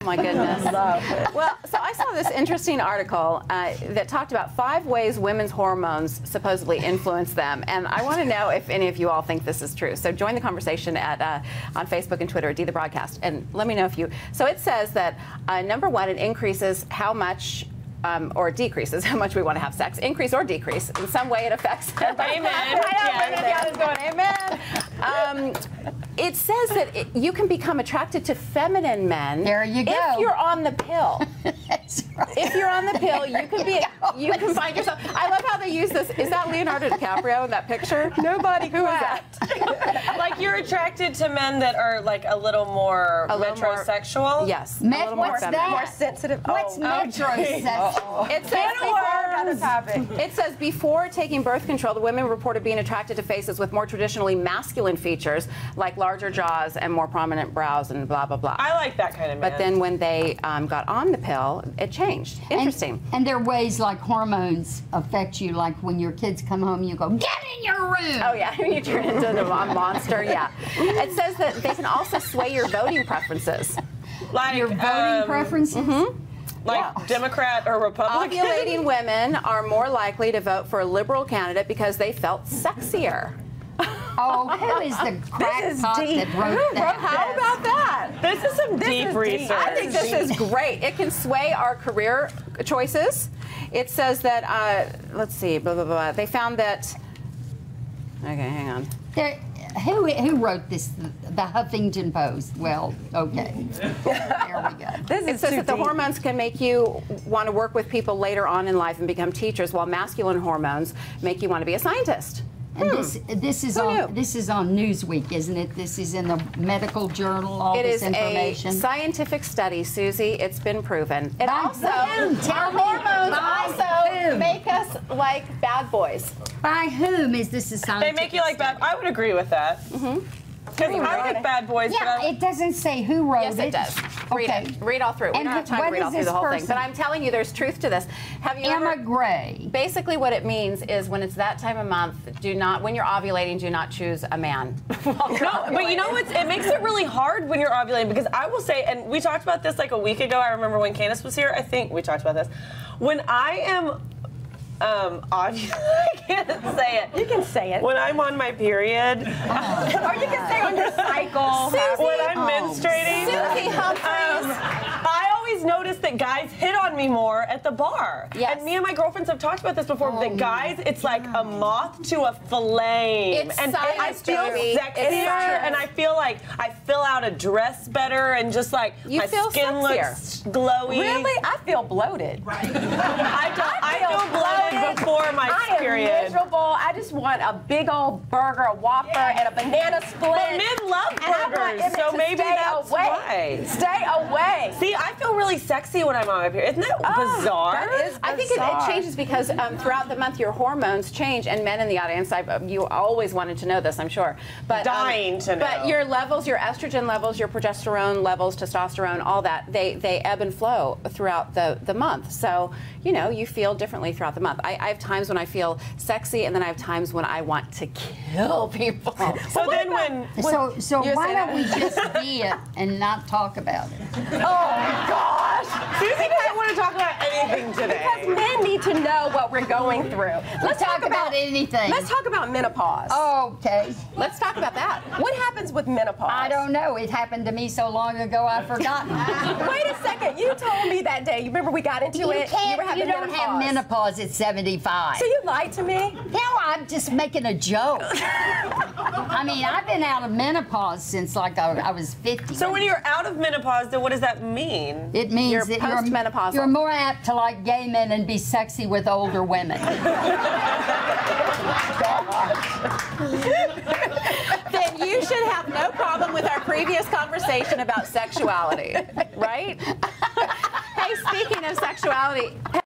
Oh my goodness. Well, so I saw this interesting article that talked about 5 ways women's hormones supposedly influence them, and I want to know if any of you all think this is true. So join the conversation at on Facebook and Twitter, D the Broadcast, and let me know if you. So it says that number 1, it increases how much. Or decreases how much we want to have sex. Increase or decrease. In some way it affects. Amen. I know, going, amen. It says that you can become attracted to feminine men. There you go. If you're on the pill. That's right. If you're on the pill, you can be. You can find yourself. I love how they use this. Is that Leonardo DiCaprio in that picture? Nobody. Who is that? Like you're attracted to men that are like a little more metrosexual? Yes. What's that? More sensitive. What's metrosexual? It says before taking birth control, the women reported being attracted to faces with more traditionally masculine features, like larger jaws and more prominent brows and blah, blah, blah. I like that kind of man. But then when they got on the pill, it changed. Interesting. And there are ways like hormones affect you, like when your kids come home, you go, get in your room. Oh, yeah, you turn into a monster, yeah. It says that they can also sway your voting preferences. Like Your voting preferences? Mm-hmm. Like Democrat or Republican? Ovulating women are more likely to vote for a liberal candidate because they felt sexier. Oh, who is the crackpot that wrote that? How about that? This is some deep research. I think this is great. It can sway our career choices. It says that, let's see, blah, blah, blah. They found that, okay, hang on. Who wrote this? The Huffington Post. Well, okay. There we go. It says that the hormones can make you want to work with people later on in life and become teachers, while masculine hormones make you want to be a scientist. And this is on Newsweek, isn't it? This is in the medical journal. All this information. It is a scientific study, Susie. It's been proven. It By also whom? Tell me. hormones By also whom? make us like bad boys. By whom is this a scientific They make you like bad. I would agree with that. Because I like bad boys. Yeah, but it doesn't say who wrote it. Yes, it does. Read Okay. it. Read all through. We And don't have time what to read all is through the this whole thing. person? But I'm telling you, there's truth to this. Have you Emma ever... Gray. Basically, what it means is when it's that time of month, when you're ovulating, do not choose a man. No, but you know what? It makes it really hard when you're ovulating, because I will say, and we talked about this like a week ago. I remember when Candace was here. I think we talked about this. When I am I can't say it. You can say it. When I'm on my period. Or you can say on your cycle. When I'm menstruating. Susie Humphries. I always notice that guys hit on me more at the bar. Yes. And me and my girlfriends have talked about this before. That guys, it's like a moth to a flame. It's and science, I feel baby. sexier, It's science. and I feel like I fill out a dress better, and just like You my feel skin sexier. looks glowy. Really? I feel bloated. I feel bloated before my I am period. miserable. I just want a big old burger, a Whopper, and a banana split. But men love And I want burgers, Emmett so to maybe stay that's away. why. Stay away. See, I feel really sexy when I'm on my period. Isn't that bizarre? That is I think it changes because throughout the month your hormones change, and men in the audience, you always wanted to know this, I'm sure. But Dying to know. But your levels, your estrogen levels, your progesterone levels, testosterone, all that, they ebb and flow throughout the month. So, you feel differently throughout the month. I have times when I feel sexy, and then I have times when I want to kill people. So then So You why say don't that? we just be it and not talk about it? Oh, gosh. Susie doesn't want to talk about anything today. Because men need to know what we're going through. Let's Talk about anything. Let's talk about menopause. Okay. Let's talk about that. What happens with menopause? I don't know. It happened to me so long ago I've forgotten. Wait a second. You told me that day. You remember we got into it? You don't have menopause at 75. So you lied to me? No, I'm just making a joke. I mean, I've been out of menopause since like I was 50. So when you're out of menopause, then what does that mean? It means You're that postmenopausal. you're more apt to like gay men and be sexy with older women. Then you should have no problem with our previous conversation about sexuality, right? Hey, speaking of sexuality,